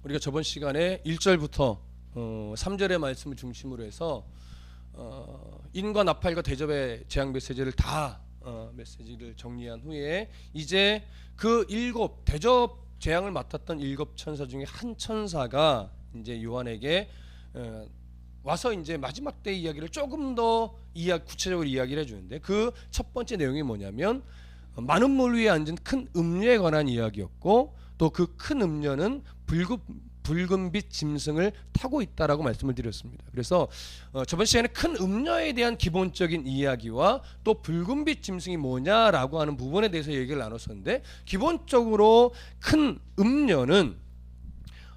우리가 저번 시간에 1절부터 3절의 말씀을 중심으로 해서 인과 나팔과 대접의 재앙 메시지를 다 메시지를 정리한 후에 이제 그 7 대접 재앙을 맡았던 7 천사 중에 한 천사가 이제 요한에게 와서 이제 마지막 때 이야기를 조금 더 구체적으로 이야기를 해주는데, 그 첫 번째 내용이 뭐냐면 많은 물 위에 앉은 큰 음녀에 관한 이야기였고, 또 그 큰 음녀는 붉은빛 짐승을 타고 있다라고 말씀을 드렸습니다. 그래서 저번 시간에 큰 음녀에 대한 기본적인 이야기와 또 붉은빛 짐승이 뭐냐라고 하는 부분에 대해서 얘기를 나눴었는데, 기본적으로 큰 음녀는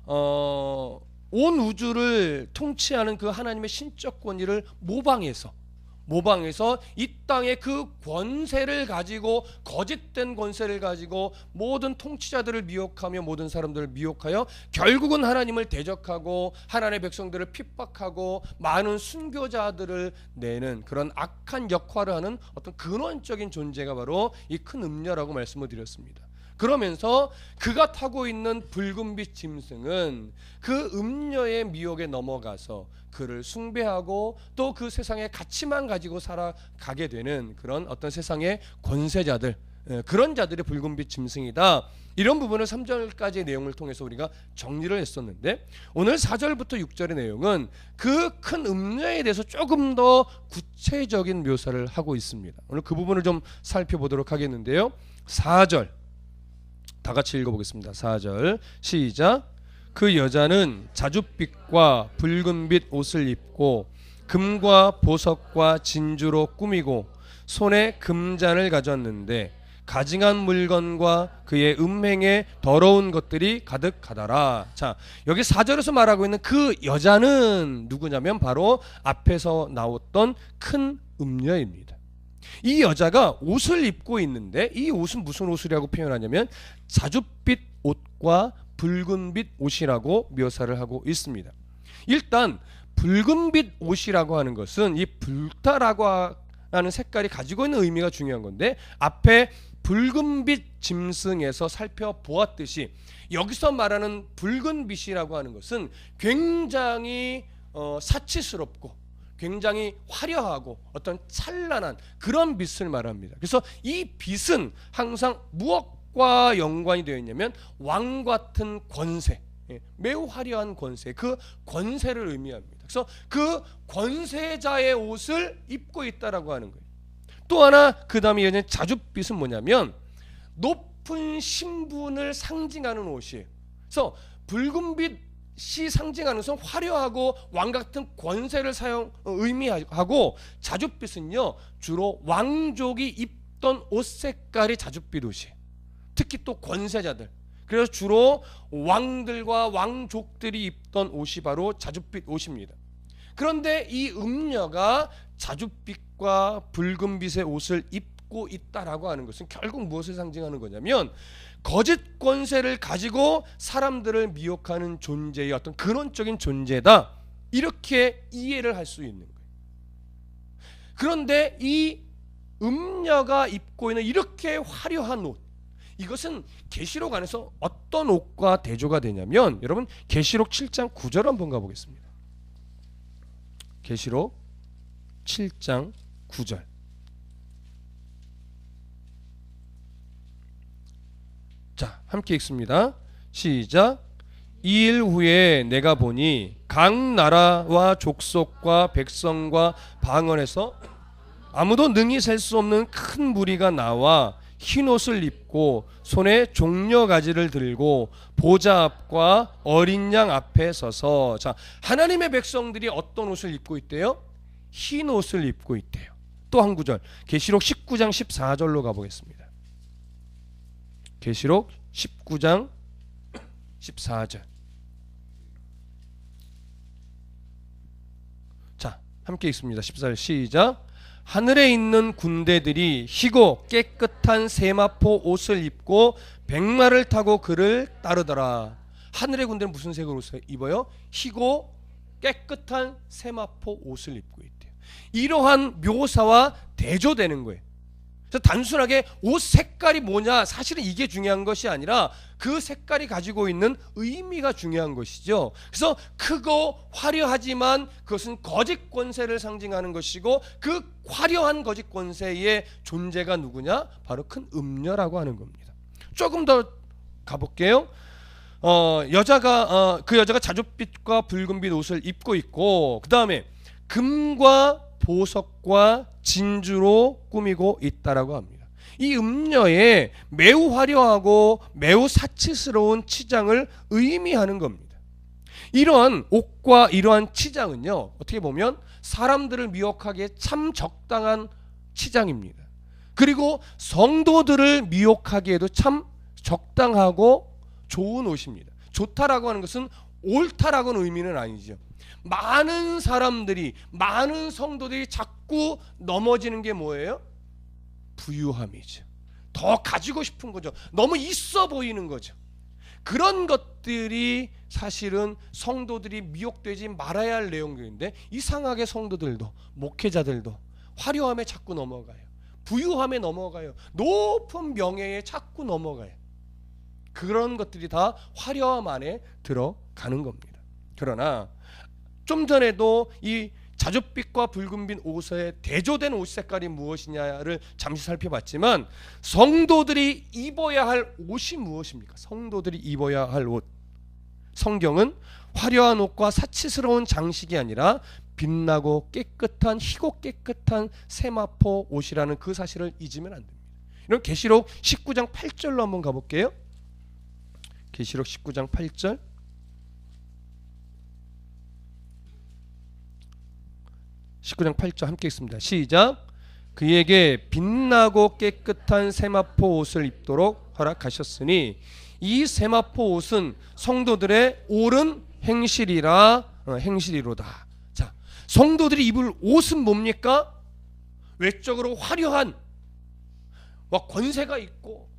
온 우주를 통치하는 그 하나님의 신적 권위를 모방해서 이 땅의 그 권세를 가지고, 거짓된 권세를 가지고 모든 통치자들을 미혹하며 모든 사람들을 미혹하여 결국은 하나님을 대적하고 하나님의 백성들을 핍박하고 많은 순교자들을 내는 그런 악한 역할을 하는 어떤 근원적인 존재가 바로 이 큰 음녀라고 말씀을 드렸습니다. 그러면서 그가 타고 있는 붉은빛 짐승은 그 음녀의 미혹에 넘어가서 그를 숭배하고 또 그 세상의 가치만 가지고 살아가게 되는 그런 어떤 세상의 권세자들, 그런 자들의 붉은빛 짐승이다. 이런 부분을 3절까지의 내용을 통해서 우리가 정리를 했었는데, 오늘 4절부터 6절의 내용은 그 큰 음녀에 대해서 조금 더 구체적인 묘사를 하고 있습니다. 오늘 그 부분을 좀 살펴보도록 하겠는데요. 4절 다 같이 읽어보겠습니다. 4절 시작. 그 여자는 자줏빛과 붉은빛 옷을 입고 금과 보석과 진주로 꾸미고 손에 금잔을 가졌는데 가증한 물건과 그의 음행에 더러운 것들이 가득하더라. 자, 여기 4절에서 말하고 있는 그 여자는 누구냐면 바로 앞에서 나왔던 큰 음녀입니다. 이 여자가 옷을 입고 있는데, 이 옷은 무슨 옷이라고 표현하냐면 자줏빛 옷과 붉은빛 옷이라고 묘사를 하고 있습니다. 일단 붉은빛 옷이라고 하는 것은 이 붉다라고 하는 색깔이 가지고 있는 의미가 중요한 건데, 앞에 붉은빛 짐승에서 살펴보았듯이 여기서 말하는 붉은빛이라고 하는 것은 굉장히 사치스럽고 굉장히 화려하고 어떤 찬란한 그런 빛을 말합니다. 그래서 이 빛은 항상 무엇과 연관이 되어 있냐면 왕 같은 권세, 매우 화려한 권세, 그 권세를 의미합니다. 그래서 그 권세자의 옷을 입고 있다라고 하는 거예요. 또 하나 그 다음에 이어지는 자줏빛은 뭐냐면 높은 신분을 상징하는 옷이에요. 그래서 붉은빛 시 상징하는 것은 화려하고 왕 같은 권세를 의미하고, 자줏빛은요 주로 왕족이 입던 옷 색깔이 자줏빛 옷이에요. 특히 또 권세자들, 그래서 주로 왕들과 왕족들이 입던 옷이 바로 자줏빛 옷입니다. 그런데 이 음녀가 자줏빛과 붉은빛의 옷을 입고 있다라고 하는 것은 결국 무엇을 상징하는 거냐면 거짓 권세를 가지고 사람들을 미혹하는 존재의 어떤 근원적인 존재다, 이렇게 이해를 할 수 있는 거예요. 그런데 이 음녀가 입고 있는 이렇게 화려한 옷, 이것은 계시록 안에서 어떤 옷과 대조가 되냐면, 여러분 계시록 7장 9절 한번 가보겠습니다. 계시록 7장 9절. 자, 함께 읽습니다. 시작. 이 일 후에 내가 보니 각 나라와 족속과 백성과 방언에서 아무도 능히 셀 수 없는 큰 무리가 나와 흰 옷을 입고 손에 종려가지를 들고 보좌 앞과 어린 양 앞에 서서, 자, 하나님의 백성들이 어떤 옷을 입고 있대요? 흰 옷을 입고 있대요. 또 한 구절, 계시록 19장 14절로 가보겠습니다. 계시록 19장 14절. 자, 함께 읽습니다. 14절 시작. 하늘에 있는 군대들이 희고 깨끗한 세마포 옷을 입고 백마를 타고 그를 따르더라. 하늘의 군대는 무슨 색을 옷을 입어요? 희고 깨끗한 세마포 옷을 입고 있대요. 이러한 묘사와 대조되는 거예요. 그래서 단순하게 옷 색깔이 뭐냐, 사실은 이게 중요한 것이 아니라 그 색깔이 가지고 있는 의미가 중요한 것이죠. 그래서 크고 화려하지만 그것은 거짓 권세를 상징하는 것이고, 그 화려한 거짓 권세의 존재가 누구냐? 바로 큰 음녀라고 하는 겁니다. 조금 더 가볼게요. 그 여자가 자줏빛과 붉은빛 옷을 입고 있고, 그 다음에 금과 보석과 진주로 꾸미고 있다라고 합니다. 이 음녀의 매우 화려하고 매우 사치스러운 치장을 의미하는 겁니다. 이러한 옷과 이러한 치장은요, 어떻게 보면 사람들을 미혹하기에 참 적당한 치장입니다. 그리고 성도들을 미혹하기에도 참 적당하고 좋은 옷입니다. 좋다라고 하는 것은 옳다라고는 의미는 아니죠. 많은 사람들이, 많은 성도들이 자꾸 넘어지는 게 뭐예요? 부유함이죠. 더 가지고 싶은 거죠. 너무 있어 보이는 거죠. 그런 것들이 사실은 성도들이 미혹되지 말아야 할 내용들인데, 이상하게 성도들도, 목회자들도 화려함에 자꾸 넘어가요. 부유함에 넘어가요. 높은 명예에 자꾸 넘어가요. 그런 것들이 다 화려함 안에 들어가는 겁니다. 그러나 좀 전에도 이 자줏빛과 붉은빛 옷에 대조된 옷 색깔이 무엇이냐를 잠시 살펴봤지만, 성도들이 입어야 할 옷이 무엇입니까? 성도들이 입어야 할 옷. 성경은 화려한 옷과 사치스러운 장식이 아니라 빛나고 깨끗한, 희고 깨끗한 세마포 옷이라는 그 사실을 잊으면 안 됩니다. 이런 계시록 19장 8절로 한번 가볼게요. 계시록 19장 8절. 함께 읽습니다. 시작. 그에게 빛나고 깨끗한 세마포 옷을 입도록 허락하셨으니 이 세마포 옷은 성도들의 옳은 행실이로다. 자, 성도들이 입을 옷은 뭡니까? 외적으로 화려한, 권세가 있고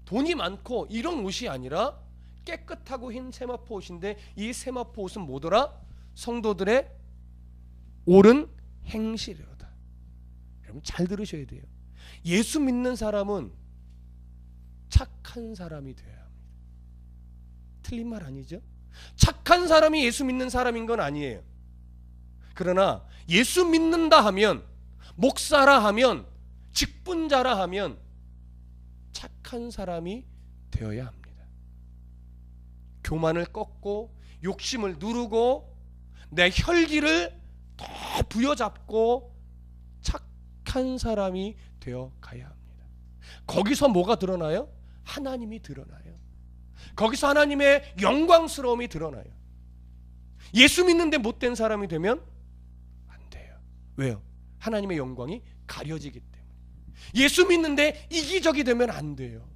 돈이 많고 이런 옷이 아니라 깨끗하고 흰 세마포 옷인데, 이 세마포 옷은 뭐더라? 성도들의 옳은 행실이로다. 여러분 잘 들으셔야 돼요. 예수 믿는 사람은 착한 사람이 되어야 합니다. 틀린 말 아니죠? 착한 사람이 예수 믿는 사람인 건 아니에요. 그러나 예수 믿는다 하면, 목사라 하면, 직분자라 하면 착한 사람이 되어야 합니다. 교만을 꺾고 욕심을 누르고 내 혈기를 더 부여잡고 착한 사람이 되어 가야 합니다. 거기서 뭐가 드러나요? 하나님이 드러나요. 거기서 하나님의 영광스러움이 드러나요. 예수 믿는데 못된 사람이 되면 안 돼요. 왜요? 하나님의 영광이 가려지기 때문에. 예수 믿는데 이기적이 되면 안 돼요.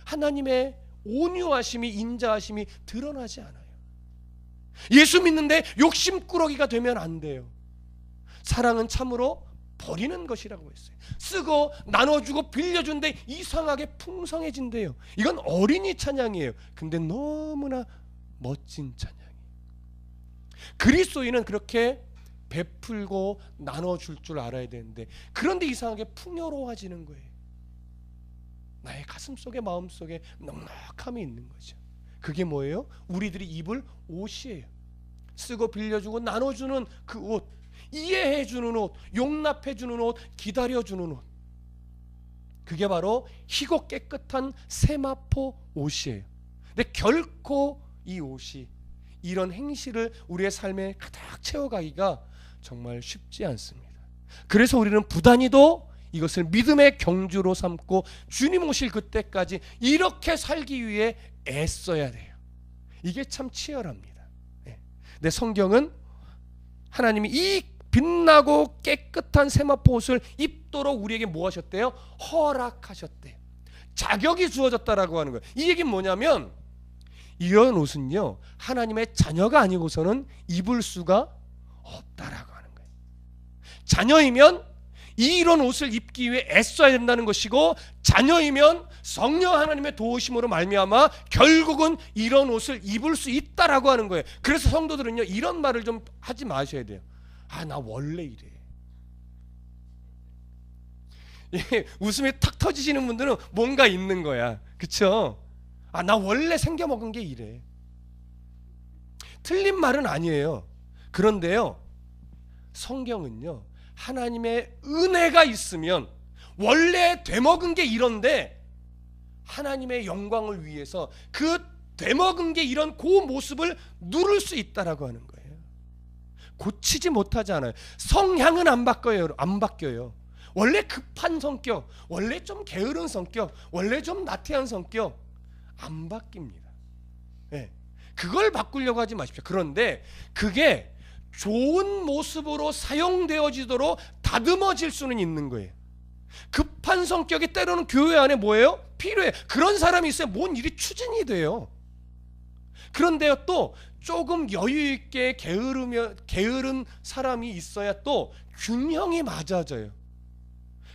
하나님의 온유하심이, 인자하심이 드러나지 않아요. 예수 믿는데 욕심꾸러기가 되면 안 돼요. 사랑은 참으로 버리는 것이라고 했어요. 쓰고 나눠주고 빌려준데 이상하게 풍성해진대요. 이건 어린이 찬양이에요. 근데 너무나 멋진 찬양이에요. 그리스도인은 그렇게 베풀고 나눠줄 줄 알아야 되는데, 그런데 이상하게 풍요로워지는 거예요. 나의 가슴속에, 마음속에 넉넉함이 있는 거죠. 그게 뭐예요? 우리들이 입을 옷이에요. 쓰고 빌려주고 나눠주는 그 옷, 이해해주는 옷, 용납해주는 옷, 기다려주는 옷. 그게 바로 희고 깨끗한 세마포 옷이에요. 근데 결코 이 옷이 이런 행실을 우리의 삶에 가득 채워가기가 정말 쉽지 않습니다. 그래서 우리는 부단히도 이것을 믿음의 경주로 삼고 주님 오실 그때까지 이렇게 살기 위해 애써야 돼요. 이게 참 치열합니다. 근데 성경은 하나님이 이 빛나고 깨끗한 세마포 옷을 입도록 우리에게 뭐 하셨대요? 허락하셨대요. 자격이 주어졌다라고 하는 거예요. 이 얘기는 뭐냐면, 이런 옷은요, 하나님의 자녀가 아니고서는 입을 수가 없다라고 하는 거예요. 자녀이면 이런 옷을 입기 위해 애써야 된다는 것이고, 자녀이면 성령 하나님의 도우심으로 말미암아 결국은 이런 옷을 입을 수 있다라고 하는 거예요. 그래서 성도들은요, 이런 말을 좀 하지 마셔야 돼요. 나 원래 이래. 웃음이 탁 터지시는 분들은 뭔가 있는 거야. 그쵸? 아, 나 원래 생겨 먹은 게 이래. 틀린 말은 아니에요. 그런데요, 성경은요, 하나님의 은혜가 있으면 원래 되먹은 게 이런데 하나님의 영광을 위해서 그 되먹은 게 이런 그 모습을 누를 수 있다라고 하는 거예요. 고치지 못하지 않아요. 성향은 안 바뀌어요. 원래 급한 성격, 원래 좀 게으른 성격, 원래 좀 나태한 성격 안 바뀝니다. 네. 그걸 바꾸려고 하지 마십시오. 그런데 그게 좋은 모습으로 사용되어지도록 다듬어질 수는 있는 거예요. 급한 성격이 때로는 교회 안에 뭐예요? 필요해. 그런 사람이 있어야 뭔 일이 추진이 돼요. 그런데요, 또 조금 여유 있게 게으른 사람이 있어야 또 균형이 맞아져요.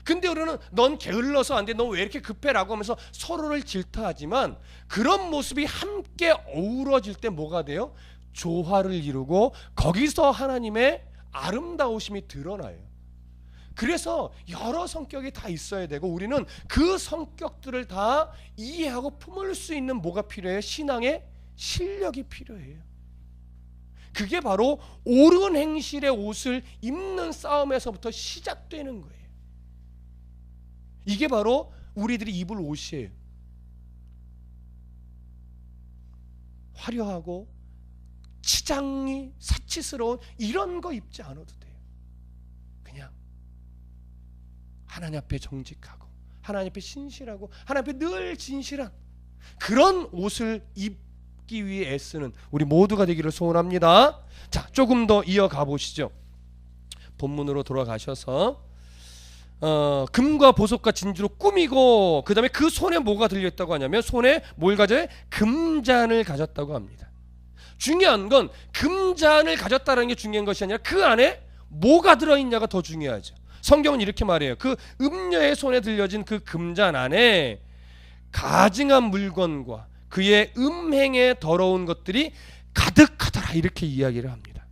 근데 우리는 넌 게을러서 안 돼, 너 왜 이렇게 급해라고 하면서 서로를 질타하지만 그런 모습이 함께 어우러질 때 뭐가 돼요? 조화를 이루고 거기서 하나님의 아름다우심이 드러나요. 그래서 여러 성격이 다 있어야 되고 우리는 그 성격들을 다 이해하고 품을 수 있는 뭐가 필요해요? 신앙의 실력이 필요해요. 그게 바로 옳은 행실의 옷을 입는 싸움에서부터 시작되는 거예요. 이게 바로 우리들이 입을 옷이에요. 화려하고 치장이 사치스러운 이런 거 입지 않아도 돼요. 그냥 하나님 앞에 정직하고 하나님 앞에 신실하고 하나님 앞에 늘 진실한 그런 옷을 입기 위해 애쓰는 우리 모두가 되기를 소원합니다. 자, 조금 더 이어가 보시죠. 본문으로 돌아가셔서 금과 보석과 진주로 꾸미고 그 다음에 그 손에 뭐가 들려있다고 하냐면 손에 뭘 가져요? 금잔을 가졌다고 합니다. 중요한 건 금잔을 가졌다는 게 중요한 것이 아니라 그 안에 뭐가 들어있냐가 더 중요하죠. 성경은 이렇게 말해요. 그 음녀의 손에 들려진 그 금잔 안에 가증한 물건과 그의 음행에 더러운 것들이 가득하더라 이렇게 이야기를 합니다.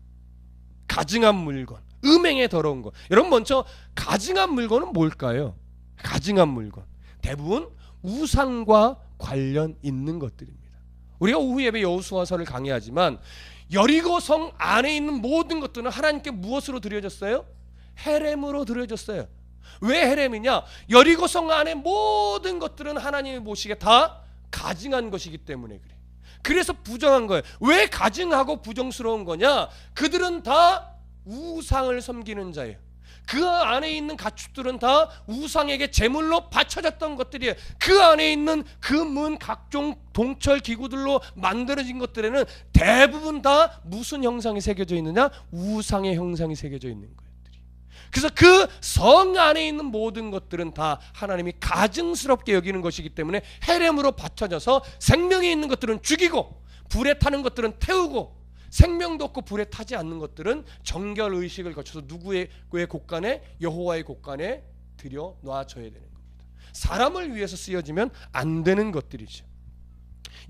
가증한 물건, 음행에 더러운 것. 여러분 먼저 가증한 물건은 뭘까요? 가증한 물건 대부분 우상과 관련 있는 것들입니다. 우리가 오후 예배 여호수아서를 강의하지만 여리고성 안에 있는 모든 것들은 하나님께 무엇으로 드려졌어요? 헤렘으로 드려졌어요. 왜 헤렘이냐? 여리고성 안에 모든 것들은 하나님이 보시기에 다 가증한 것이기 때문에 그래. 그래서 부정한 거예요. 왜 가증하고 부정스러운 거냐? 그들은 다 우상을 섬기는 자예요. 그 안에 있는 가축들은 다 우상에게 제물로 바쳐졌던 것들이에요. 그 안에 있는 금은 각종 동철 기구들로 만들어진 것들에는 대부분 다 무슨 형상이 새겨져 있느냐? 우상의 형상이 새겨져 있는 것들이. 그래서 그 성 안에 있는 모든 것들은 다 하나님이 가증스럽게 여기는 것이기 때문에 헤렘으로 바쳐져서 생명이 있는 것들은 죽이고 불에 타는 것들은 태우고 생명도 없고 불에 타지 않는 것들은 정결의식을 거쳐서 누구의 곳간에? 여호와의 곳간에 들여 놔줘야 되는 겁니다. 사람을 위해서 쓰여지면 안 되는 것들이죠.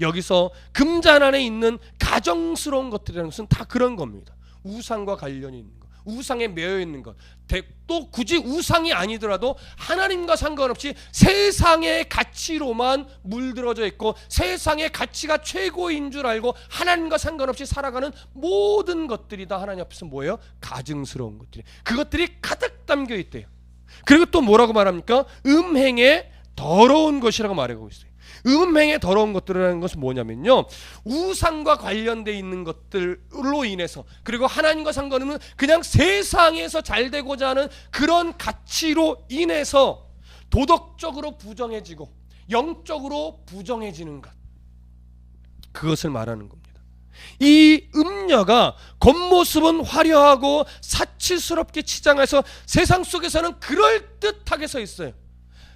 여기서 금잔 안에 있는 가정스러운 것들이라는 것은 다 그런 겁니다. 우상과 관련이 있는 것, 우상에 매여 있는 것, 또 굳이 우상이 아니더라도 하나님과 상관없이 세상의 가치로만 물들어져 있고 세상의 가치가 최고인 줄 알고 하나님과 상관없이 살아가는 모든 것들이 다 하나님 앞에서 뭐예요? 가증스러운 것들이. 그것들이 가득 담겨 있대요. 그리고 또 뭐라고 말합니까? 음행에 더러운 것이라고 말하고 있어요. 음행에 더러운 것들이라는 것은 뭐냐면요, 우상과 관련되어 있는 것들로 인해서 그리고 하나님과 상관없는 그냥 세상에서 잘 되고자 하는 그런 가치로 인해서 도덕적으로 부정해지고 영적으로 부정해지는 것, 그것을 말하는 겁니다. 이 음녀가 겉모습은 화려하고 사치스럽게 치장해서 세상 속에서는 그럴듯하게 서 있어요.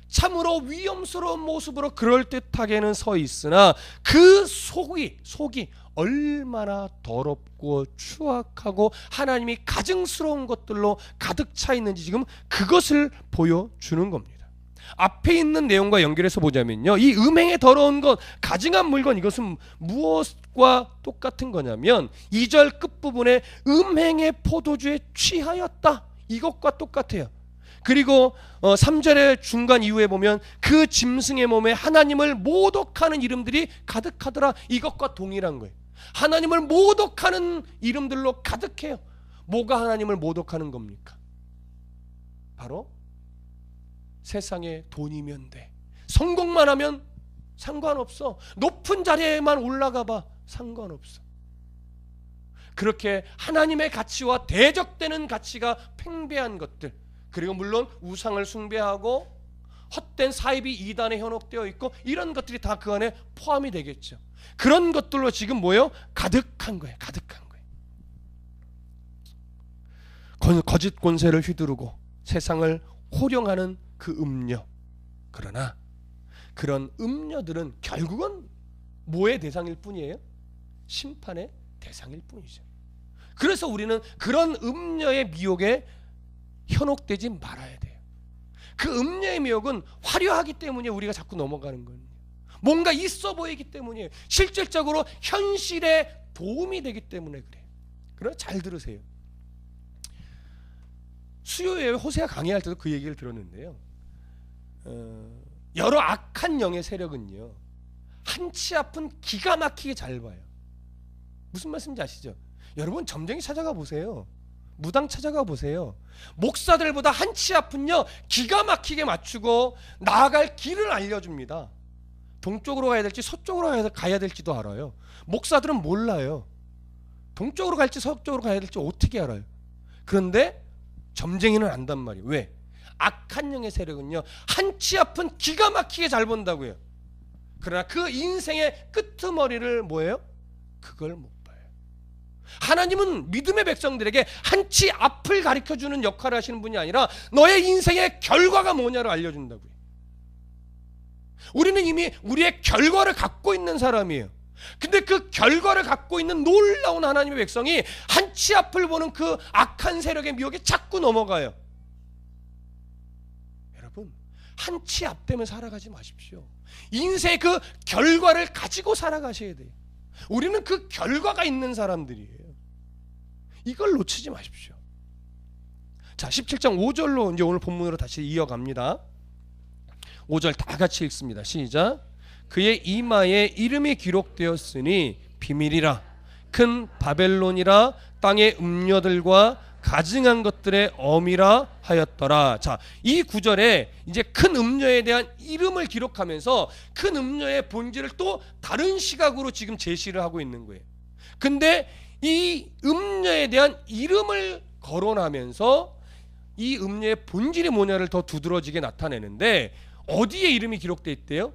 참으로 위험스러운 모습으로 그럴듯하게는 서 있으나 그 속이 얼마나 더럽고 추악하고 하나님이 가증스러운 것들로 가득 차 있는지 지금 그것을 보여주는 겁니다. 앞에 있는 내용과 연결해서 보자면요, 이 음행에 더러운 것, 가증한 물건, 이것은 무엇과 똑같은 거냐면 2절 끝부분에 음행의 포도주에 취하였다, 이것과 똑같아요. 그리고 3절의 중간 이후에 보면 그 짐승의 몸에 하나님을 모독하는 이름들이 가득하더라. 이것과 동일한 거예요. 하나님을 모독하는 이름들로 가득해요. 뭐가 하나님을 모독하는 겁니까? 바로 세상에 돈이면 돼, 성공만 하면 상관없어, 높은 자리에만 올라가 봐, 상관없어. 그렇게 하나님의 가치와 대적되는 가치가 팽배한 것들, 그리고 물론 우상을 숭배하고 헛된 사입이 이단에 현혹되어 있고 이런 것들이 다 그 안에 포함이 되겠죠. 그런 것들로 지금 뭐예요? 가득한 거예요. 가득한 거예요. 거짓 권세를 휘두르고 세상을 호령하는 그 음녀. 그러나 그런 음녀들은 결국은 뭐의 대상일 뿐이에요? 심판의 대상일 뿐이죠. 그래서 우리는 그런 음녀의 미혹에 현혹되지 말아야 돼요. 그 음녀의 미혹은 화려하기 때문에 우리가 자꾸 넘어가는 거예요. 뭔가 있어 보이기 때문이에요. 실질적으로 현실에 도움이 되기 때문에 그래요. 그러나 잘 들으세요. 수요예배 호세아 강의할 때도 그 얘기를 들었는데요. 여러 악한 영의 세력은요, 한치 앞은 기가 막히게 잘 봐요. 무슨 말씀인지 아시죠? 여러분 점쟁이 찾아가 보세요. 무당 찾아가 보세요. 목사들보다 한치 앞은요 기가 막히게 맞추고 나아갈 길을 알려줍니다. 동쪽으로 가야 될지 서쪽으로 가야 될지도 알아요. 목사들은 몰라요. 동쪽으로 갈지 서쪽으로 가야 될지 어떻게 알아요? 그런데 점쟁이는 안단 말이에요. 왜? 악한 영의 세력은요 한치 앞은 기가 막히게 잘 본다고요. 그러나 그 인생의 끄트머리를 뭐예요? 그걸 못 봐요. 하나님은 믿음의 백성들에게 한치 앞을 가르쳐주는 역할을 하시는 분이 아니라 너의 인생의 결과가 뭐냐를 알려준다고요. 우리는 이미 우리의 결과를 갖고 있는 사람이에요. 근데 그 결과를 갖고 있는 놀라운 하나님의 백성이 한치 앞을 보는 그 악한 세력의 미혹에 자꾸 넘어가요. 여러분, 한치 앞 때문에 살아가지 마십시오. 인생의 그 결과를 가지고 살아가셔야 돼요. 우리는 그 결과가 있는 사람들이에요. 이걸 놓치지 마십시오. 자, 17장 5절로 이제 오늘 본문으로 다시 이어갑니다. 5절 다 같이 읽습니다. 시작. 그의 이마에 이름이 기록되었으니 비밀이라, 큰 바벨론이라, 땅의 음녀들과 가증한 것들의 어미라 하였더라. 자, 이 구절에 이제 큰 음녀에 대한 이름을 기록하면서 큰 음녀의 본질을 또 다른 시각으로 지금 제시를 하고 있는 거예요. 근데 이 음녀에 대한 이름을 거론하면서 이 음녀의 본질이 뭐냐를 더 두드러지게 나타내는데, 어디에 이름이 기록되어 있대요?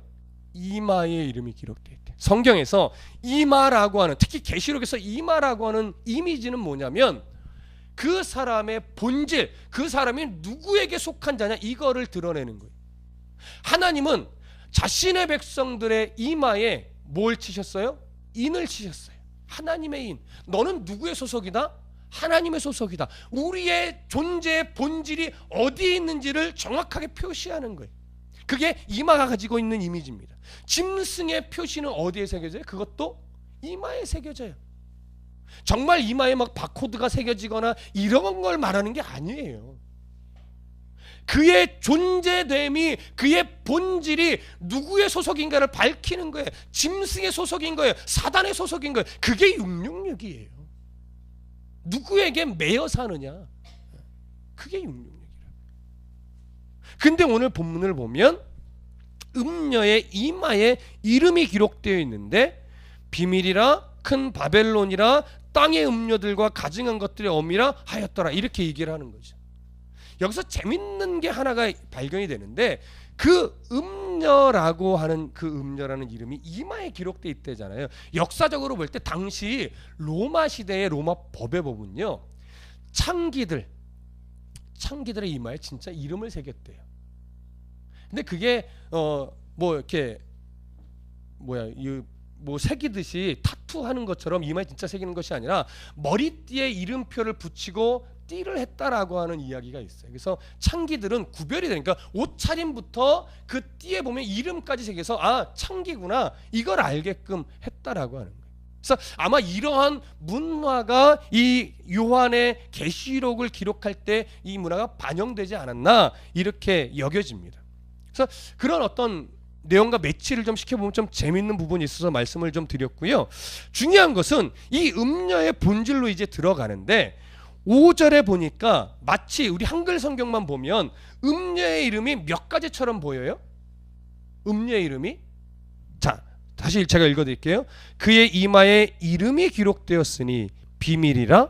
이마에 이름이 기록되어 있대요. 성경에서 이마라고 하는, 특히 계시록에서 이마라고 하는 이미지는 뭐냐면 그 사람의 본질, 그 사람이 누구에게 속한 자냐, 이거를 드러내는 거예요. 하나님은 자신의 백성들의 이마에 뭘 치셨어요? 인을 치셨어요. 하나님의 인. 너는 누구의 소속이다? 하나님의 소속이다. 우리의 존재의 본질이 어디에 있는지를 정확하게 표시하는 거예요. 그게 이마가 가지고 있는 이미지입니다. 짐승의 표시는 어디에 새겨져요? 그것도 이마에 새겨져요. 정말 이마에 막 바코드가 새겨지거나 이런 걸 말하는 게 아니에요. 그의 존재됨이, 그의 본질이 누구의 소속인가를 밝히는 거예요. 짐승의 소속인 거예요. 사단의 소속인 거예요. 그게 666이에요. 누구에게 매여 사느냐, 그게 666이라고. 근데 오늘 본문을 보면 음녀의 이마에 이름이 기록되어 있는데 비밀이라, 큰 바벨론이라, 땅의 음녀들과 가증한 것들의 어미라 하였더라, 이렇게 얘기를 하는 거죠. 여기서 재밌는 게 하나가 발견이 되는데, 그 음녀라고 하는 그 음녀라는 이름이 이마에 기록되어 있대잖아요. 역사적으로 볼 때 당시 로마 시대의 로마 법에 보면요, 창기들의 이마에 진짜 이름을 새겼대요. 근데 그게 뭐 이렇게 뭐 새기듯이 타투하는 것처럼 이마에 진짜 새기는 것이 아니라 머리띠에 이름표를 붙이고 띠를 했다라고 하는 이야기가 있어요. 그래서 창기들은 구별이 되니까 옷차림부터 그 띠에 보면 이름까지 새겨서 아, 창기구나, 이걸 알게끔 했다라고 하는 거예요. 그래서 아마 이러한 문화가 이 요한의 계시록을 기록할 때 이 문화가 반영되지 않았나 이렇게 여겨집니다. 그래서 그런 어떤 내용과 매치를 좀 시켜보면 좀 재밌는 부분이 있어서 말씀을 좀 드렸고요. 중요한 것은 이 음녀의 본질로 이제 들어가는데 5절에 보니까 마치 우리 한글 성경만 보면 음녀의 이름이 몇 가지처럼 보여요? 음녀의 이름이? 자, 다시 제가 읽어드릴게요. 그의 이마에 이름이 기록되었으니 비밀이라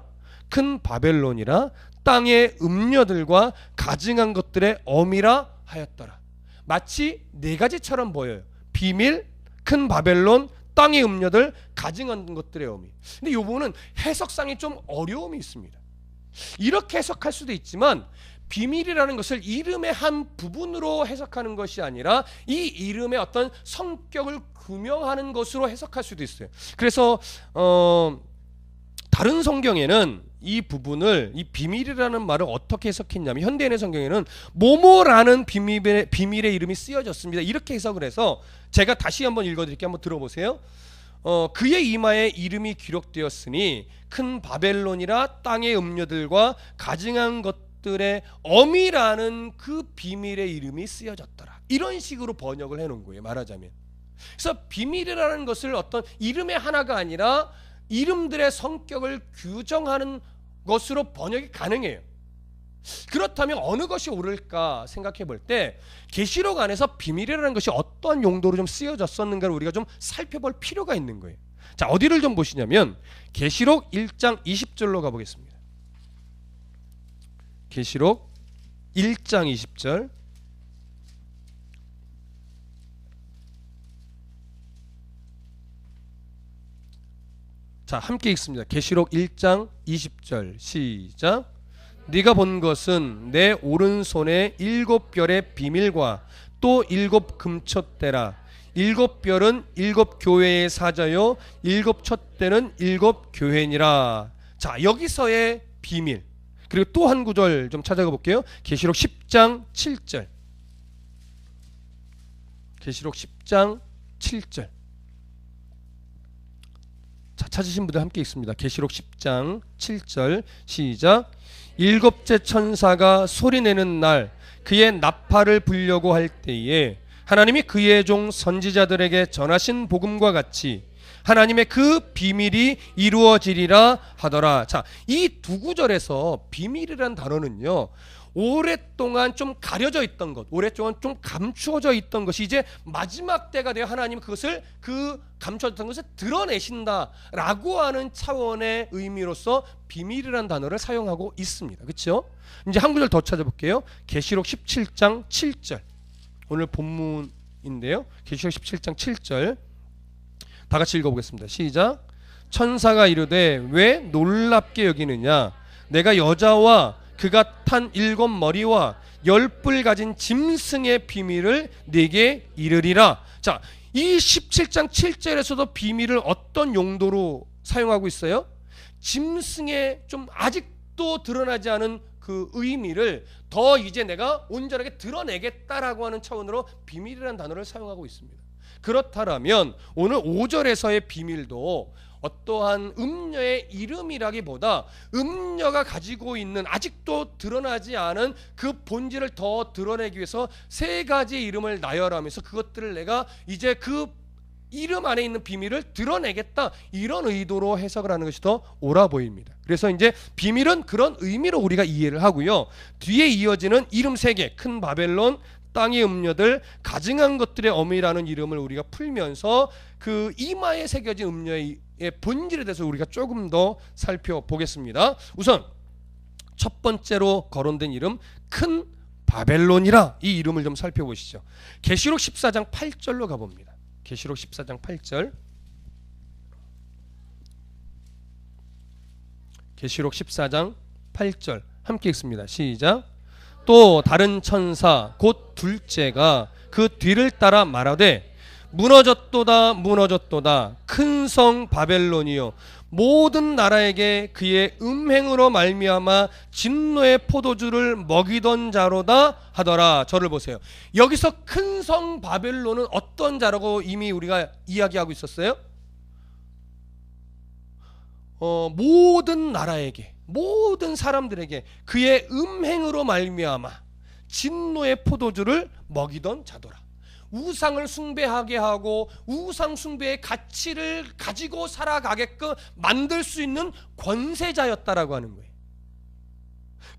큰 바벨론이라 땅의 음녀들과 가증한 것들의 어미라 하였더라. 마치 네 가지처럼 보여요. 비밀, 큰 바벨론, 땅의 음녀들, 가증한 것들의 어미. 근데 이 부분은 해석상에 좀 어려움이 있습니다. 이렇게 해석할 수도 있지만 비밀이라는 것을 이름의 한 부분으로 해석하는 것이 아니라 이 이름의 어떤 성격을 규명하는 것으로 해석할 수도 있어요. 그래서 다른 성경에는 이 부분을, 이 비밀이라는 말을 어떻게 해석했냐면 현대인의 성경에는 모모라는 비밀의 이름이 쓰여졌습니다. 이렇게 해석을 해서 제가 다시 한번 읽어드릴게요. 한번 들어보세요. 그의 이마에 이름이 기록되었으니 큰 바벨론이라 땅의 음녀들과 가증한 것들의 어미라는 그 비밀의 이름이 쓰여졌더라. 이런 식으로 번역을 해놓은 거예요. 말하자면. 그래서 비밀이라는 것을 어떤 이름의 하나가 아니라 이름들의 성격을 규정하는 것으로 번역이 가능해요. 그렇다면 어느 것이 옳을까 생각해 볼 때 계시록 안에서 비밀이라는 것이 어떤 용도로 좀 쓰여졌었는가를 우리가 좀 살펴볼 필요가 있는 거예요. 자, 어디를 좀 보시냐면 계시록 1장 20절로 가보겠습니다. 계시록 1장 20절. 자, 함께 읽습니다. 계시록 1장 20절 시작. 네가 본 것은 내 오른손에 7별의 비밀과 또 7 금촛대라. 7별은 7 교회의 사자요 7 촛대는 7 교회니라. 자, 여기서의 비밀. 그리고 또 한 구절 좀 찾아가 볼게요. 계시록 10장 7절. 계시록 10장 7절. 자, 찾으신 분들 함께 읽습니다. 계시록 10장 7절 시작. 일곱째 천사가 소리내는 날 그의 나팔을 불려고 할 때에 하나님이 그의 종 선지자들에게 전하신 복음과 같이 하나님의 그 비밀이 이루어지리라 하더라. 자, 이 두 구절에서 비밀이라는 단어는요, 오랫동안 좀 가려져 있던 것, 오랫동안 좀 감추어져 있던 것이 이제 마지막 때가 되어 하나님 그것을 그 감추어졌던 것을 드러내신다라고 하는 차원의 의미로서 비밀이라는 단어를 사용하고 있습니다. 그렇죠? 이제 한 구절 더 찾아볼게요. 계시록 17장 7절. 오늘 본문인데요. 계시록 17장 7절. 다 같이 읽어보겠습니다. 시작. 천사가 이르되 왜 놀랍게 여기느냐? 내가 여자와 그가 탄 7 머리와 10뿔 가진 짐승의 비밀을 네게 이르리라. 자, 이 17장 7절에서도 비밀을 어떤 용도로 사용하고 있어요? 짐승의 좀 아직도 드러나지 않은 그 의미를 더 이제 내가 온전하게 드러내겠다라고 하는 차원으로 비밀이라는 단어를 사용하고 있습니다. 그렇다면 오늘 5절에서의 비밀도 어떠한 음녀의 이름이라기보다 음녀가 가지고 있는 아직도 드러나지 않은 그 본질을 더 드러내기 위해서 세 가지의 이름을 나열하면서 그것들을 내가 이제 그 이름 안에 있는 비밀을 드러내겠다, 이런 의도로 해석을 하는 것이 더 옳아 보입니다. 그래서 이제 비밀은 그런 의미로 우리가 이해를 하고요. 뒤에 이어지는 이름 세 개, 큰 바벨론, 땅의 음녀들, 가증한 것들의 어미라는 이름을 우리가 풀면서 그 이마에 새겨진 음녀의 본질에 대해서 우리가 조금 더 살펴보겠습니다. 우선 첫 번째로 거론된 이름 큰 바벨론이라, 이 이름을 좀 살펴보시죠. 계시록 14장 8절로 가봅니다. 계시록 14장 8절. 계시록 14장 8절 함께 읽습니다. 시작. 또 다른 천사 곧 둘째가 그 뒤를 따라 말하되 무너졌도다 무너졌도다 큰 성 바벨론이요 모든 나라에게 그의 음행으로 말미암아 진노의 포도주를 먹이던 자로다 하더라. 저를 보세요. 여기서 큰 성 바벨론은 어떤 자라고 이미 우리가 이야기하고 있었어요? 모든 나라에게, 모든 사람들에게 그의 음행으로 말미암아 진노의 포도주를 먹이던 자도라. 우상을 숭배하게 하고 우상 숭배의 가치를 가지고 살아가게끔 만들 수 있는 권세자였다라고 하는 거예요.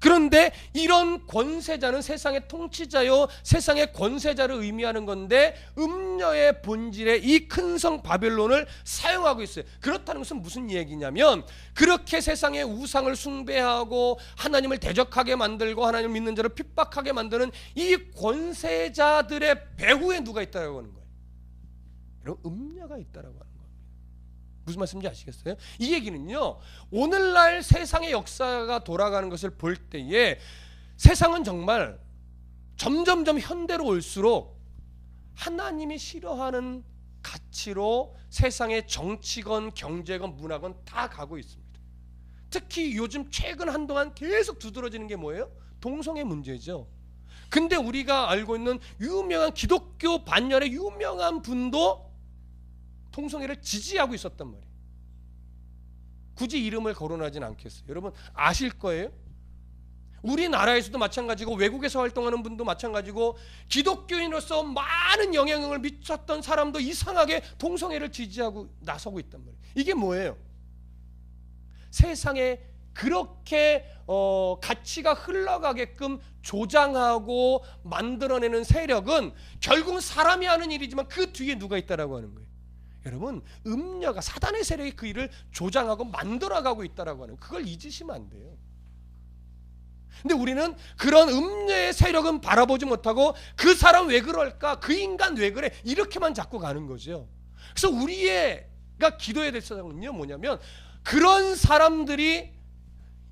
그런데 이런 권세자는 세상의 통치자요, 세상의 권세자를 의미하는 건데 음녀의 본질의 이 큰 성 바벨론을 사용하고 있어요. 그렇다는 것은 무슨 얘기냐면, 그렇게 세상의 우상을 숭배하고 하나님을 대적하게 만들고 하나님을 믿는 자를 핍박하게 만드는 이 권세자들의 배후에 누가 있다고 하는 거예요? 여러분, 음녀가 있다라고 하는 거예요. 무슨 말씀인지 아시겠어요? 이 얘기는요, 오늘날 세상의 역사가 돌아가는 것을 볼 때에 세상은 정말 점점점 현대로 올수록 하나님이 싫어하는 가치로 세상의 정치건 경제건 문화건 다 가고 있습니다. 특히 요즘 최근 한동안 계속 두드러지는 게 뭐예요? 동성애 문제죠. 근데 우리가 알고 있는 유명한 기독교 반열의 유명한 분도 동성애를 지지하고 있었단 말이에요. 굳이 이름을 거론하진 않겠어요. 여러분 아실 거예요. 우리나라에서도 마찬가지고 외국에서 활동하는 분도 마찬가지고 기독교인으로서 많은 영향을 미쳤던 사람도 이상하게 동성애를 지지하고 나서고 있단 말이에요. 이게 뭐예요? 세상에 그렇게 가치가 흘러가게끔 조장하고 만들어내는 세력은 결국은 사람이 하는 일이지만 그 뒤에 누가 있다라고 하는 거예요. 여러분, 음녀가, 사단의 세력이 그 일을 조장하고 만들어가고 있다라고 하는, 그걸 잊으시면 안 돼요. 근데 우리는 그런 음녀의 세력은 바라보지 못하고 그 사람 왜 그럴까, 그 인간 왜 그래, 이렇게만 자꾸 가는 거죠. 그래서 우리가 기도해야 될 사람은요 뭐냐면, 그런 사람들이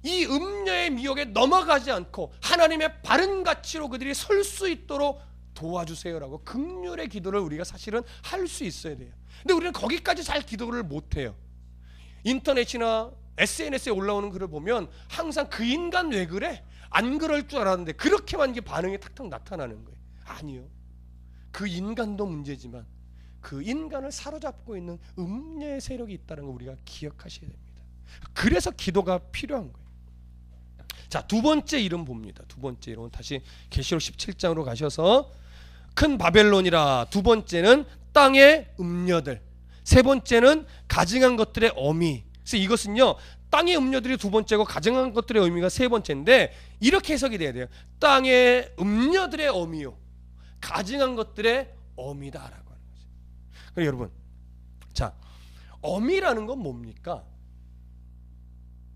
이 음녀의 미혹에 넘어가지 않고 하나님의 바른 가치로 그들이 설 수 있도록 도와주세요라고 긍휼의 기도를 우리가 사실은 할 수 있어야 돼요. 근데 우리는 거기까지 잘 기도를 못해요. 인터넷이나 SNS에 올라오는 글을 보면 항상 그 인간 왜 그래? 안 그럴 줄 알았는데 그렇게만 이게 반응이 탁탁 나타나는 거예요. 아니요. 그 인간도 문제지만 그 인간을 사로잡고 있는 음녀의 세력이 있다는 거 우리가 기억하셔야 됩니다. 그래서 기도가 필요한 거예요. 자, 두 번째 이름 봅니다. 두 번째 이름은 다시 계시록 17장으로 가셔서 큰 바벨론이라, 두 번째는 땅의 음녀들, 세 번째는 가증한 것들의 어미. 그래서 이것은요, 땅의 음녀들이 두 번째고 가증한 것들의 의미가 세 번째인데 이렇게 해석이 돼야 돼요. 땅의 음녀들의 어미요, 가증한 것들의 어미다라고 하는 거죠. 그럼 여러분, 자, 어미라는 건 뭡니까?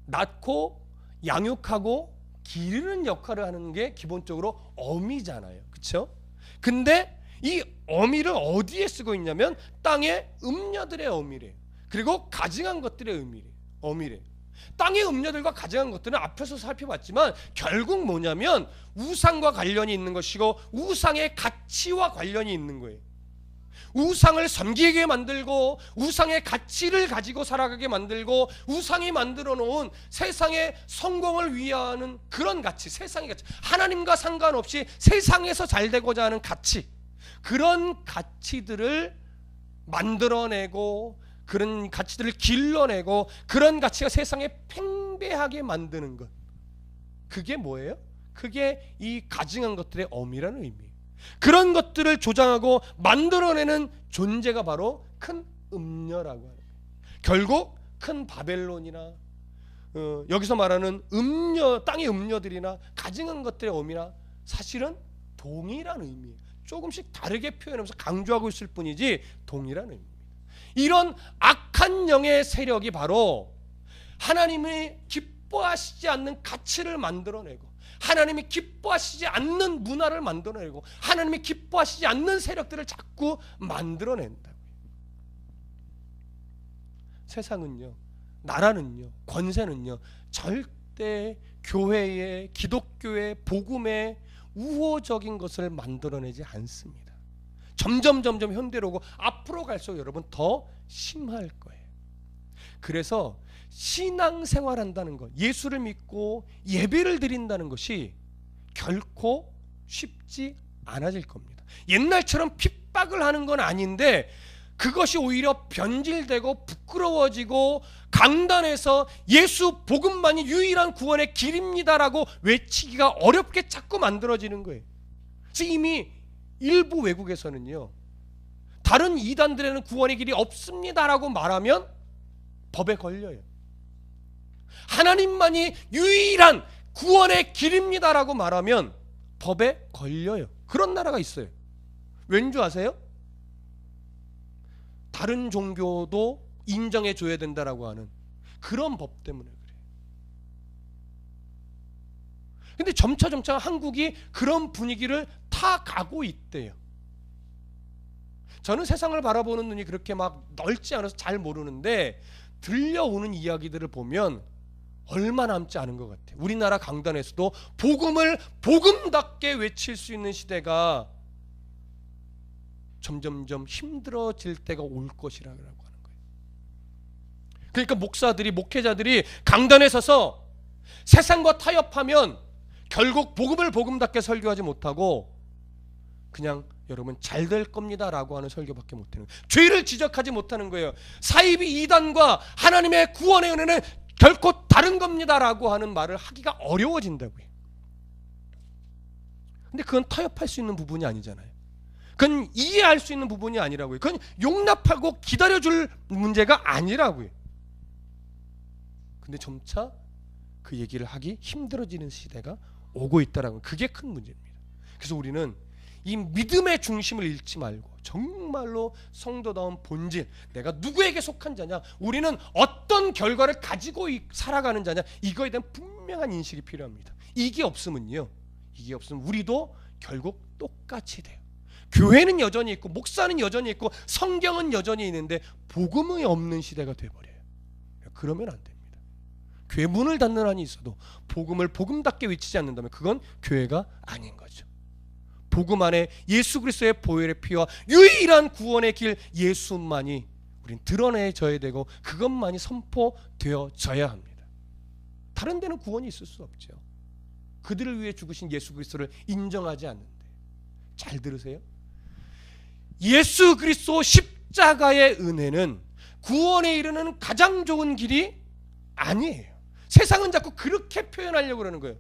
낳고 양육하고 기르는 역할을 하는 게 기본적으로 어미잖아요. 그렇죠? 근데 이 어미를 어디에 쓰고 있냐면 땅의 음녀들의 어미래요. 그리고 가증한 것들의 어미래요. 땅의 음녀들과 가증한 것들은 앞에서 살펴봤지만 결국 뭐냐면 우상과 관련이 있는 것이고 우상의 가치와 관련이 있는 거예요. 우상을 섬기게 만들고 우상의 가치를 가지고 살아가게 만들고 우상이 만들어 놓은 세상의 성공을 위하는 그런 가치, 세상의 가치, 하나님과 상관없이 세상에서 잘 되고자 하는 가치, 그런 가치들을 만들어내고 그런 가치들을 길러내고 그런 가치가 세상에 팽배하게 만드는 것, 그게 뭐예요? 그게 이 가증한 것들의 어미라는 의미예요. 그런 것들을 조장하고 만들어내는 존재가 바로 큰 음녀라고 하는 거예요. 결국 큰 바벨론이나 여기서 말하는 음녀, 땅의 음녀들이나 가증한 것들의 어미나 사실은 동일한 의미예요. 조금씩 다르게 표현하면서 강조하고 있을 뿐이지 동일한 의미입니다. 이런 악한 영의 세력이 바로 하나님이 기뻐하시지 않는 가치를 만들어내고 하나님이 기뻐하시지 않는 문화를 만들어내고 하나님이 기뻐하시지 않는 세력들을 자꾸 만들어낸다고요. 세상은요, 나라는요, 권세는요, 절대 교회의, 기독교의, 복음의 우호적인 것을 만들어내지 않습니다. 점점 현대로 오고 앞으로 갈수록 여러분 더 심할 거예요. 그래서 신앙생활한다는 것, 예수를 믿고 예배를 드린다는 것이 결코 쉽지 않아질 겁니다. 옛날처럼 핍박을 하는 건 아닌데 그것이 오히려 변질되고 부끄러워지고 강단에서 예수 복음만이 유일한 구원의 길입니다라고 외치기가 어렵게 자꾸 만들어지는 거예요. 그래서 이미 일부 외국에서는요, 다른 이단들에는 구원의 길이 없습니다라고 말하면 법에 걸려요. 하나님만이 유일한 구원의 길입니다라고 말하면 법에 걸려요. 그런 나라가 있어요. 왠지 아세요? 다른 종교도 인정해 줘야 된다라고 하는 그런 법 때문에 그래요. 근데 점차 한국이 그런 분위기를 타가고 있대요. 저는 세상을 바라보는 눈이 그렇게 막 넓지 않아서 잘 모르는데 들려오는 이야기들을 보면 얼마 남지 않은 것 같아요. 우리나라 강단에서도 복음을 복음답게 외칠 수 있는 시대가 점점점 힘들어질 때가 올 것이라고 하는 거예요. 그러니까 목사들이, 목회자들이 강단에 서서 세상과 타협하면 결국 복음을 복음답게 설교하지 못하고 그냥 여러분 잘 될 겁니다 라고 하는 설교밖에 못하는 거예요. 죄를 지적하지 못하는 거예요. 사이비 이단과 하나님의 구원의 은혜는 결코 다른 겁니다 라고 하는 말을 하기가 어려워진다고요. 근데 그건 타협할 수 있는 부분이 아니잖아요. 그건 이해할 수 있는 부분이 아니라고요. 그건 용납하고 기다려줄 문제가 아니라고요. 근데 점차 그 얘기를 하기 힘들어지는 시대가 오고 있다라는, 그게 큰 문제입니다. 그래서 우리는 이 믿음의 중심을 잃지 말고 정말로 성도다운 본질, 내가 누구에게 속한 자냐, 우리는 어떤 결과를 가지고 살아가는 자냐, 이거에 대한 분명한 인식이 필요합니다. 이게 없으면 우리도 결국 똑같이 돼요. 교회는 여전히 있고 목사는 여전히 있고 성경은 여전히 있는데 복음이 없는 시대가 돼버려요. 그러면 안 됩니다. 교회 문을 닫는 한이 있어도 복음을 복음답게 외치지 않는다면 그건 교회가 아닌 거죠. 복음 안에 예수 그리스도의 보혈의 피와 유일한 구원의 길 예수만이 우린 드러내져야 되고 그것만이 선포되어져야 합니다. 다른 데는 구원이 있을 수 없죠. 그들을 위해 죽으신 예수 그리스도를 인정하지 않는데. 잘 들으세요. 예수 그리스도 십자가의 은혜는 구원에 이르는 가장 좋은 길이 아니에요. 세상은 자꾸 그렇게 표현하려고 그러는 거예요.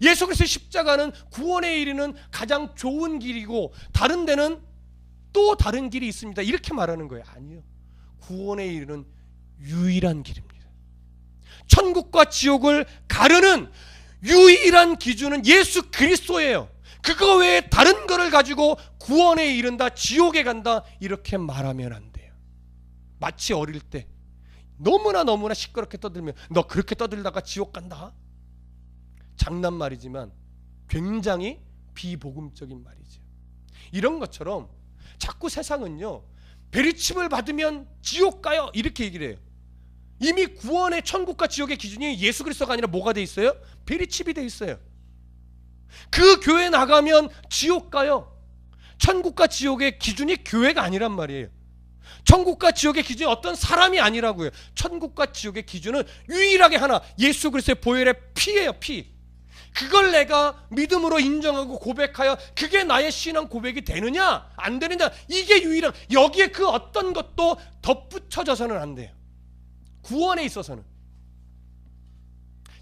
예수 그리스도의 십자가는 구원에 이르는 가장 좋은 길이고 다른 데는 또 다른 길이 있습니다, 이렇게 말하는 거예요. 아니요. 구원에 이르는 유일한 길입니다. 천국과 지옥을 가르는 유일한 기준은 예수 그리스도예요. 그거 외에 다른 거를 가지고 구원에 이른다, 지옥에 간다, 이렇게 말하면 안 돼요. 마치 어릴 때 너무나 시끄럽게 떠들면 너 그렇게 떠들다가 지옥 간다, 장난말이지만 굉장히 비복음적인 말이죠. 이런 것처럼 자꾸 세상은요, 베리칩을 받으면 지옥 가요 이렇게 얘기를 해요. 이미 구원의 천국과 지옥의 기준이 예수 그리스도가 아니라 뭐가 돼 있어요? 베리칩이 돼 있어요. 그 교회 나가면 지옥 가요. 천국과 지옥의 기준이 교회가 아니란 말이에요. 천국과 지옥의 기준이 어떤 사람이 아니라고요. 천국과 지옥의 기준은 유일하게 하나, 예수 그리스도의 보혈의 피예요. 피. 그걸 내가 믿음으로 인정하고 고백하여 그게 나의 신앙 고백이 되느냐 안 되느냐, 이게 유일한, 여기에 그 어떤 것도 덧붙여져서는 안 돼요. 구원에 있어서는,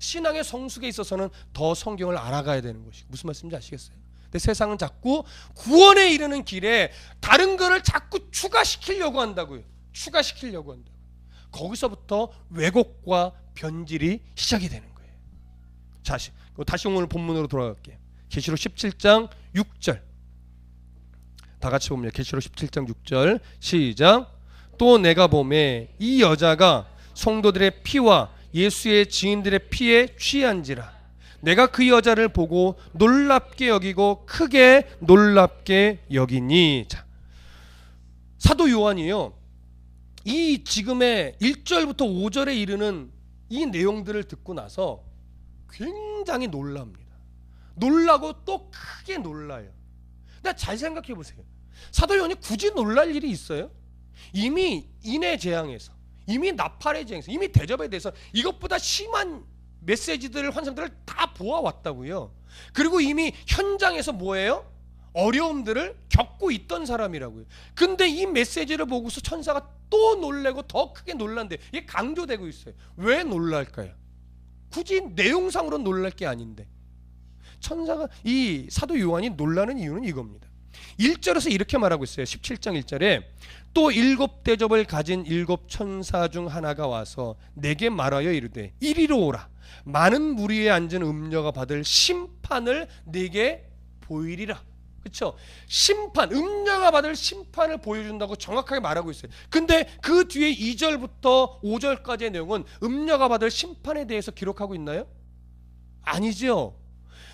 신앙의 성숙에 있어서는 더 성경을 알아가야 되는 것이고, 무슨 말씀인지 아시겠어요? 근데 세상은 자꾸 구원에 이르는 길에 다른 거를 자꾸 추가시키려고 한다고요. 추가시키려고 한다고요. 거기서부터 왜곡과 변질이 시작이 되는 거예요. 자, 다시 오늘 본문으로 돌아갈게요. 계시록 17장 6절 다 같이 봅니다. 계시록 17장 6절 시작. 또 내가 보매 이 여자가 성도들의 피와 예수의 증인들의 피에 취한지라. 내가 그 여자를 보고 놀랍게 여기고 크게 놀랍게 여기니. 자, 사도 요한이요, 이 지금의 1절부터 5절에 이르는 이 내용들을 듣고 나서 굉장히 놀랍니다. 놀라고 또 크게 놀라요. 근데 잘 생각해 보세요. 사도 요한이 굳이 놀랄 일이 있어요? 이미 인해 재앙에서, 이미 나팔의 재앙에서, 이미 대접에 대해서 이것보다 심한 메시지들을, 환상들을 다 보아왔다고요. 그리고 이미 현장에서 뭐예요? 어려움들을 겪고 있던 사람이라고요. 근데 이 메시지를 보고서 천사가 또 놀래고 더 크게 놀란대. 이게 강조되고 있어요. 왜 놀랄까요? 굳이 내용상으로 놀랄 게 아닌데 천사가, 이 사도 요한이 놀라는 이유는 이겁니다. 1절에서 이렇게 말하고 있어요. 17장 1절에 또 7 대접을 가진 7 천사 중 하나가 와서 내게 말하여 이르되 이리로 오라. 많은 무리에 앉은 음녀가 받을 심판을 내게 보이리라. 그렇죠? 심판, 음녀가 받을 심판을 보여준다고 정확하게 말하고 있어요. 근데 그 뒤에 2절부터 5절까지의 내용은 음녀가 받을 심판에 대해서 기록하고 있나요? 아니죠.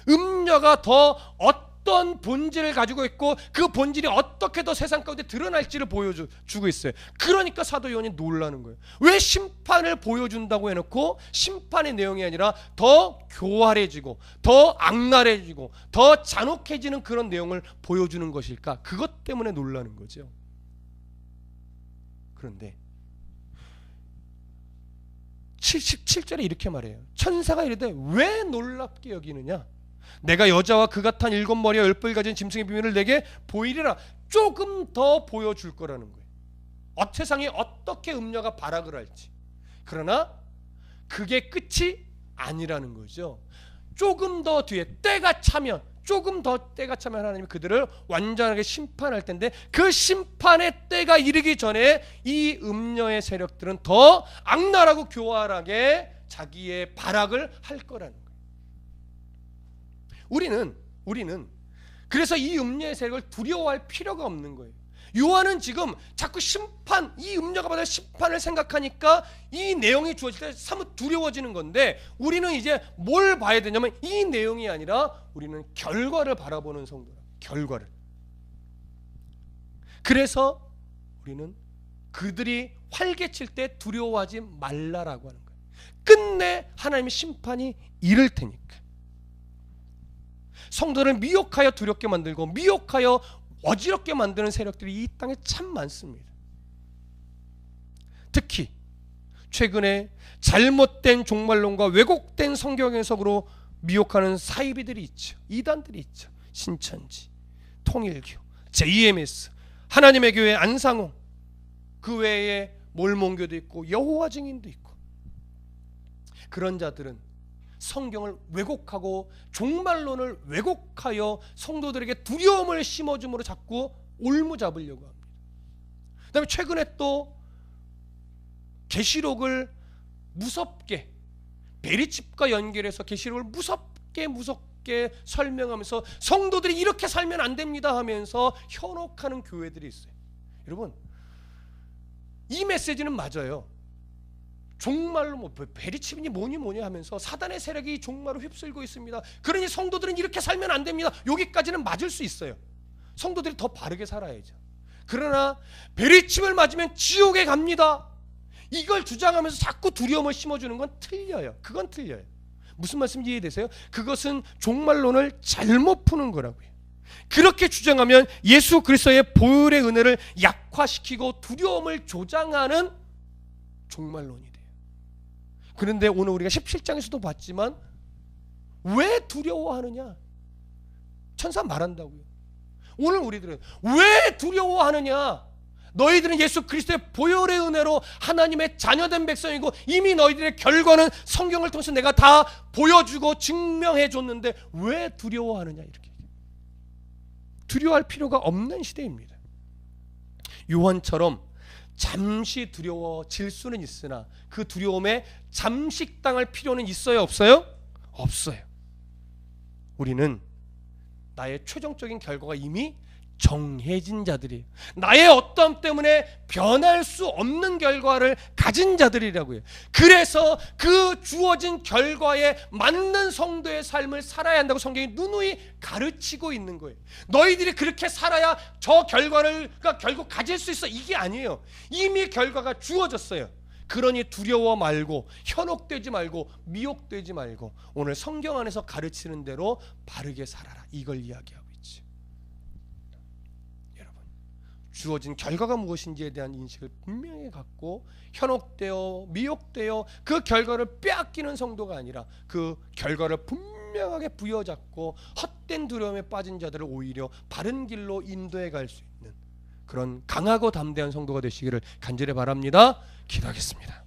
음녀가 더 어떤 본질을 가지고 있고 그 본질이 어떻게 더 세상 가운데 드러날지를 보여주고 있어요. 그러니까 사도 요한이 놀라는 거예요. 왜 심판을 보여준다고 해놓고 심판의 내용이 아니라 더 교활해지고 더 악랄해지고 더 잔혹해지는 그런 내용을 보여주는 것일까? 그것 때문에 놀라는 거죠. 그런데 77절에 이렇게 말해요. 천사가 이르되 왜 놀랍게 여기느냐? 내가 여자와 그 같은 7머리와 10뿔 가진 짐승의 비밀을 내게 보이리라. 조금 더 보여줄 거라는 거예요. 세상에 어떻게 음녀가 발악을 할지. 그러나 그게 끝이 아니라는 거죠. 조금 더 뒤에 때가 차면, 조금 더 때가 차면 하나님이 그들을 완전하게 심판할 텐데 그 심판의 때가 이르기 전에 이 음녀의 세력들은 더 악랄하고 교활하게 자기의 발악을 할 거라는 거예요. 우리는 그래서 이 음녀의 세력을 두려워할 필요가 없는 거예요. 요한은 지금 자꾸 심판, 이 음녀가 받을 심판을 생각하니까 이 내용이 주어질 때 사뭇 두려워지는 건데 우리는 이제 뭘 봐야 되냐면 이 내용이 아니라 우리는 결과를 바라보는 성도라. 결과를. 그래서 우리는 그들이 활개칠 때 두려워하지 말라라고 하는 거예요. 끝내 하나님의 심판이 이를 테니까. 성도를 미혹하여 두렵게 만들고 미혹하여 어지럽게 만드는 세력들이 이 땅에 참 많습니다. 특히 최근에 잘못된 종말론과 왜곡된 성경 해석으로 미혹하는 사이비들이 있죠. 이단들이 있죠. 신천지, 통일교, JMS, 하나님의 교회 안상홍, 그 외에 몰몬교도 있고 여호와 증인도 있고, 그런 자들은 성경을 왜곡하고 종말론을 왜곡하여 성도들에게 두려움을 심어줌으로 자꾸 올무잡으려고 합니다. 그 다음에 최근에 또 계시록을 무섭게 베리칩과 연결해서 계시록을 무섭게 설명하면서 성도들이 이렇게 살면 안 됩니다 하면서 현혹하는 교회들이 있어요. 여러분, 이 메시지는 맞아요. 종말로 뭐 베리칩이니 뭐니 하면서 사단의 세력이 종말로 휩쓸고 있습니다. 그러니 성도들은 이렇게 살면 안 됩니다. 여기까지는 맞을 수 있어요. 성도들이 더 바르게 살아야죠. 그러나 베리칩을 맞으면 지옥에 갑니다. 이걸 주장하면서 자꾸 두려움을 심어주는 건 틀려요. 그건 틀려요. 무슨 말씀인지 이해되세요? 그것은 종말론을 잘못 푸는 거라고요. 그렇게 주장하면 예수 그리스도의 보혈의 은혜를 약화시키고 두려움을 조장하는 종말론이 돼요. 그런데 오늘 우리가 17장에서도 봤지만 왜 두려워하느냐? 천사 말한다고요. 오늘 우리들은 왜 두려워하느냐? 너희들은 예수 그리스도의 보혈의 은혜로 하나님의 자녀된 백성이고 이미 너희들의 결과는 성경을 통해서 내가 다 보여주고 증명해 줬는데 왜 두려워하느냐? 이렇게 두려워할 필요가 없는 시대입니다. 요한처럼 잠시 두려워질 수는 있으나 그 두려움에 잠식당할 필요는 있어요? 없어요? 없어요. 우리는 나의 최종적인 결과가 이미 정해진 자들이에요. 나의 어떠함 때문에 변할 수 없는 결과를 가진 자들이라고요. 그래서 그 주어진 결과에 맞는 성도의 삶을 살아야 한다고 성경이 누누이 가르치고 있는 거예요. 너희들이 그렇게 살아야 저 결과를 결국 가질 수 있어, 이게 아니에요. 이미 결과가 주어졌어요. 그러니 두려워 말고 현혹되지 말고 미혹되지 말고 오늘 성경 안에서 가르치는 대로 바르게 살아라, 이걸 이야기하고 있지. 여러분, 주어진 결과가 무엇인지에 대한 인식을 분명히 갖고 현혹되어 미혹되어 그 결과를 빼앗기는 성도가 아니라 그 결과를 분명히 분명하게 부여잡고 헛된 두려움에 빠진 자들을 오히려 바른 길로 인도해 갈 수 있는 그런 강하고 담대한 성도가 되시기를 간절히 바랍니다. 기도하겠습니다.